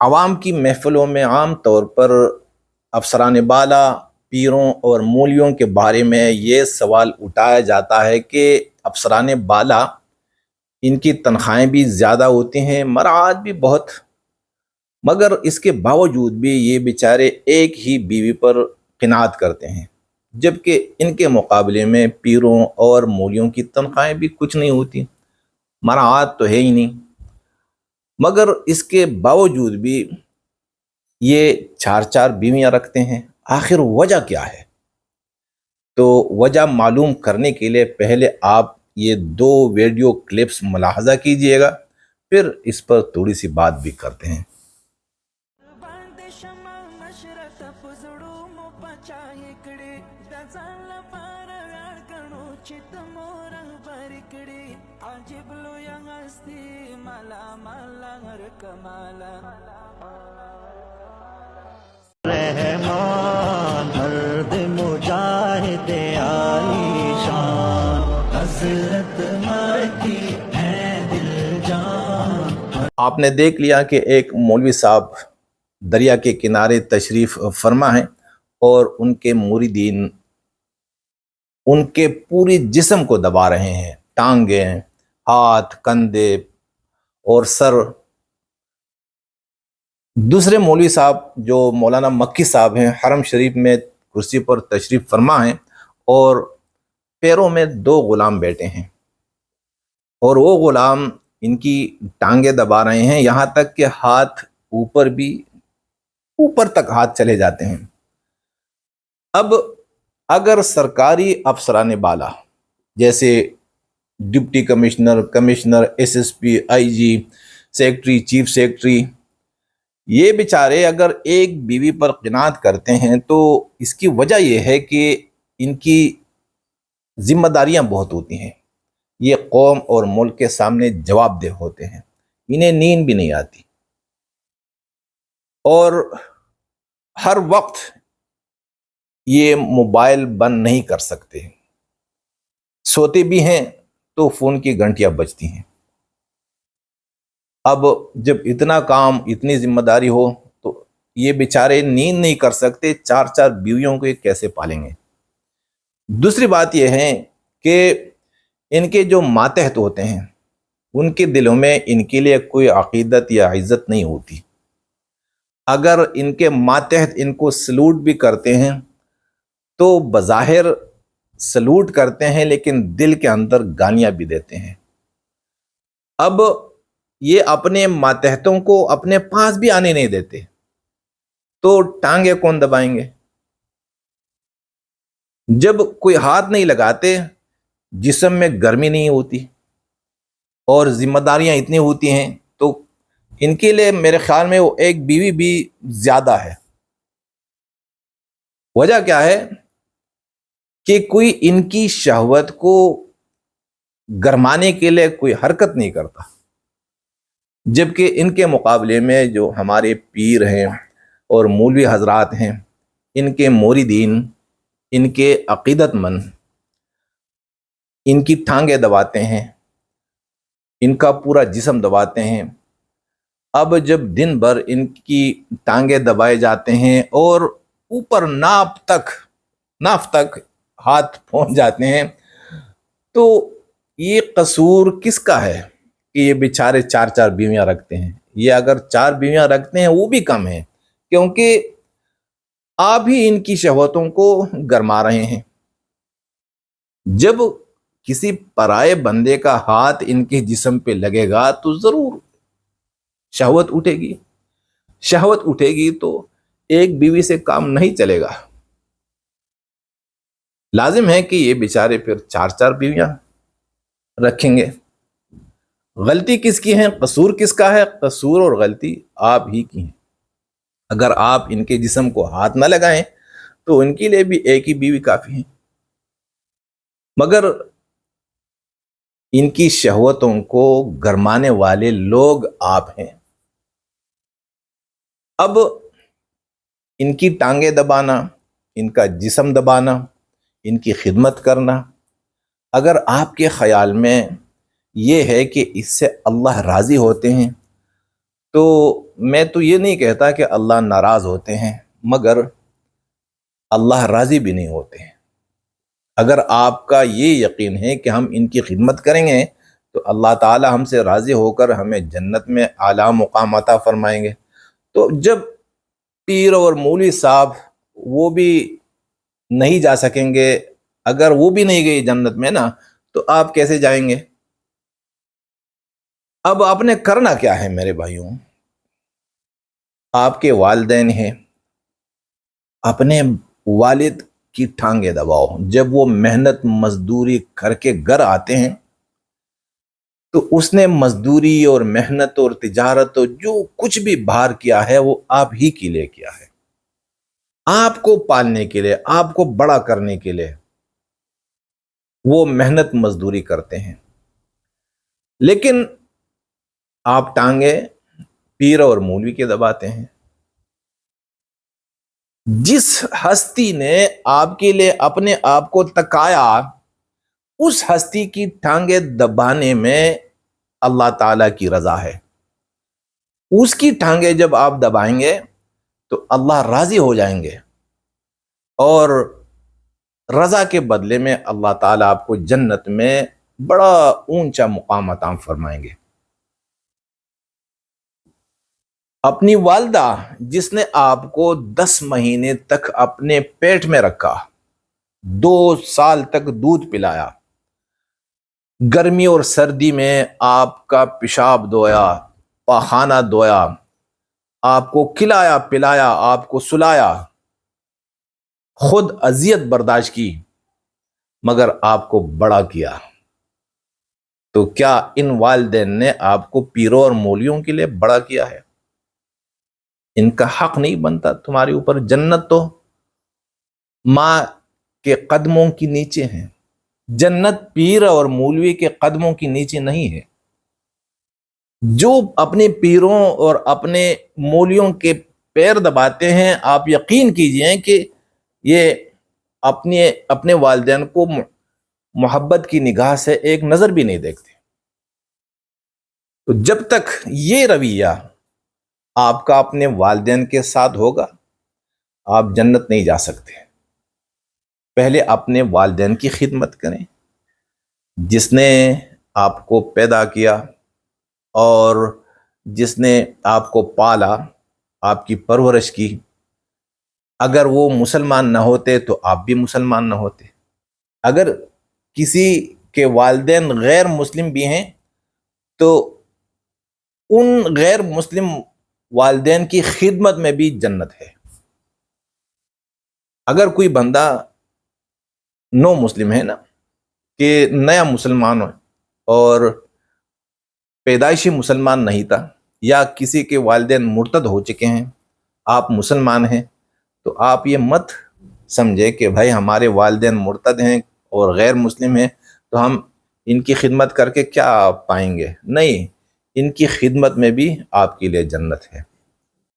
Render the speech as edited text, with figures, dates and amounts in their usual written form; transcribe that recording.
عوام کی محفلوں میں عام طور پر افسران بالا، پیروں اور مولیوں کے بارے میں یہ سوال اٹھایا جاتا ہے کہ افسران بالا ان کی تنخواہیں بھی زیادہ ہوتی ہیں، مراعات بھی بہت، مگر اس کے باوجود بھی یہ بیچارے ایک ہی بیوی پر قناعت کرتے ہیں، جبکہ ان کے مقابلے میں پیروں اور مولیوں کی تنخواہیں بھی کچھ نہیں ہوتی، مراعات تو ہے ہی نہیں، مگر اس کے باوجود بھی یہ چار چار بیویاں رکھتے ہیں۔ آخر وجہ کیا ہے؟ تو وجہ معلوم کرنے کے لیے پہلے آپ یہ دو ویڈیو کلپس ملاحظہ کیجئے گا، پھر اس پر تھوڑی سی بات بھی کرتے ہیں۔ رحمان مرد مجاہد عالی شان، حضرت مکی ہے دل جان۔ آپ نے دیکھ لیا کہ ایک مولوی صاحب دریا کے کنارے تشریف فرما ہیں اور ان کے مریدین ان کے پوری جسم کو دبا رہے ہیں، ٹانگیں، ہاتھ، کندھے اور سر۔ دوسرے مولوی صاحب جو مولانا مکی صاحب ہیں، حرم شریف میں کرسی پر تشریف فرما ہیں اور پیروں میں دو غلام بیٹھے ہیں، اور وہ غلام ان کی ٹانگیں دبا رہے ہیں، یہاں تک کہ ہاتھ اوپر تک ہاتھ چلے جاتے ہیں۔ اب اگر سرکاری افسران بالا جیسے deputy commissioner, S S P, I G, secretary, chief secretary, یہ بیچارے اگر ایک بیوی پر قناعت کرتے ہیں تو اس کی وجہ یہ ہے کہ ان کی ذمہ داریاں بہت ہوتی ہیں، یہ قوم اور ملک کے سامنے جواب دہ ہوتے ہیں، انہیں نیند بھی نہیں آتی اور ہر وقت یہ موبائل بند نہیں کر سکتے، سوتے بھی ہیں تو فون کی گھنٹیاں بجتی ہیں۔ اب جب اتنا کام، اتنی ذمہ داری ہو تو یہ بیچارے نیند نہیں کر سکتے، چار چار بیویوں کو یہ کیسے پالیں گے؟ دوسری بات یہ ہے کہ ان کے جو ماتحت ہوتے ہیں ان کے دلوں میں ان کے لیے کوئی عقیدت یا عزت نہیں ہوتی۔ اگر ان کے ماتحت ان کو سلوٹ بھی کرتے ہیں تو بظاہر سلوٹ کرتے ہیں لیکن دل کے اندر گالیاں بھی دیتے ہیں۔ اب یہ اپنے ماتحتوں کو اپنے پاس بھی آنے نہیں دیتے تو ٹانگیں کون دبائیں گے؟ جب کوئی ہاتھ نہیں لگاتے، جسم میں گرمی نہیں ہوتی اور ذمہ داریاں اتنی ہوتی ہیں تو ان کے لیے میرے خیال میں وہ ایک بیوی بھی زیادہ ہے۔ وجہ کیا ہے کہ کوئی ان کی شہوت کو گرمانے کے لیے کوئی حرکت نہیں کرتا، جبکہ ان کے مقابلے میں جو ہمارے پیر ہیں اور مولوی حضرات ہیں، ان کے موریدین، ان کے عقیدت مند ان کی ٹانگیں دباتے ہیں، ان کا پورا جسم دباتے ہیں۔ اب جب دن بھر ان کی ٹانگیں دبائے جاتے ہیں اور اوپر ناف تک ہاتھ پہنچ جاتے ہیں تو یہ قصور کس کا ہے کہ یہ بیچارے چار چار بیویاں رکھتے ہیں؟ یہ اگر چار بیویاں رکھتے ہیں وہ بھی کم ہے، کیونکہ آپ ہی ان کی شہوتوں کو گرما رہے ہیں۔ جب کسی پرائے بندے کا ہاتھ ان کے جسم پہ لگے گا تو ضرور شہوت اٹھے گی تو ایک بیوی سے کام نہیں چلے گا، لازم ہے کہ یہ بیچارے پھر چار چار بیویاں رکھیں گے۔ غلطی کس کی ہے؟ قصور کس کا ہے؟ قصور اور غلطی آپ ہی کی ہے۔ اگر آپ ان کے جسم کو ہاتھ نہ لگائیں تو ان کے لیے بھی ایک ہی بیوی کافی ہے، مگر ان کی شہوتوں کو گرمانے والے لوگ آپ ہیں۔ اب ان کی ٹانگیں دبانا، ان کا جسم دبانا، ان کی خدمت کرنا، اگر آپ کے خیال میں یہ ہے کہ اس سے اللہ راضی ہوتے ہیں تو میں تو یہ نہیں کہتا کہ اللہ ناراض ہوتے ہیں، مگر اللہ راضی بھی نہیں ہوتے ہیں۔ اگر آپ کا یہ یقین ہے کہ ہم ان کی خدمت کریں گے تو اللہ تعالی ہم سے راضی ہو کر ہمیں جنت میں اعلیٰ مقام عطا فرمائیں گے، تو جب پیر اور مولوی صاحب وہ بھی نہیں جا سکیں گے، اگر وہ بھی نہیں گئی جنت میں نا، تو آپ کیسے جائیں گے؟ اب آپ نے کرنا کیا ہے میرے بھائیوں؟ آپ کے والدین ہیں، اپنے والد کی ٹھانگیں دباؤ۔ جب وہ محنت مزدوری کر کے گھر آتے ہیں تو اس نے مزدوری اور محنت اور تجارت اور جو کچھ بھی باہر کیا ہے وہ آپ ہی کے لیے کیا ہے، آپ کو پالنے کے لیے، آپ کو بڑا کرنے کے لیے وہ محنت مزدوری کرتے ہیں۔ لیکن آپ ٹانگے پیر اور مولوی کے دباتے ہیں۔ جس ہستی نے آپ کے لیے اپنے آپ کو تکایا، اس ہستی کی ٹانگیں دبانے میں اللہ تعالی کی رضا ہے۔ اس کی ٹانگیں جب آپ دبائیں گے تو اللہ راضی ہو جائیں گے، اور رضا کے بدلے میں اللہ تعالیٰ آپ کو جنت میں بڑا اونچا مقام عطا فرمائیں گے۔ اپنی والدہ جس نے آپ کو 10 مہینے تک اپنے پیٹ میں رکھا، 2 سال تک دودھ پلایا، گرمی اور سردی میں آپ کا پیشاب دھویا، پاخانہ دھویا، آپ کو کھلایا پلایا، آپ کو سلایا، خود اذیت برداشت کی، مگر آپ کو بڑا کیا، تو کیا ان والدین نے آپ کو پیروں اور مولیوں کے لیے بڑا کیا ہے؟ ان کا حق نہیں بنتا تمہارے اوپر؟ جنت تو ماں کے قدموں کی نیچے ہے، جنت پیر اور مولوی کے قدموں کی نیچے نہیں ہے۔ جو اپنے پیروں اور اپنے مولیوں کے پیر دباتے ہیں، آپ یقین کیجئے کہ یہ اپنے والدین کو محبت کی نگاہ سے ایک نظر بھی نہیں دیکھتے۔ تو جب تک یہ رویہ آپ کا اپنے والدین کے ساتھ ہوگا، آپ جنت نہیں جا سکتے۔ پہلے اپنے والدین کی خدمت کریں، جس نے آپ کو پیدا کیا اور جس نے آپ کو پالا، آپ کی پرورش کی۔ اگر وہ مسلمان نہ ہوتے تو آپ بھی مسلمان نہ ہوتے۔ اگر کسی کے والدین غیر مسلم بھی ہیں تو ان غیر مسلم والدین کی خدمت میں بھی جنت ہے۔ اگر کوئی بندہ نو مسلم ہے نا، کہ نیا مسلمان ہو اور پیدائشی مسلمان نہیں تھا، یا کسی کے والدین مرتد ہو چکے ہیں، آپ مسلمان ہیں، تو آپ یہ مت سمجھے کہ بھائی ہمارے والدین مرتد ہیں اور غیر مسلم ہیں تو ہم ان کی خدمت کر کے کیا پائیں گے۔ نہیں، ان کی خدمت میں بھی آپ کے لیے جنت ہے۔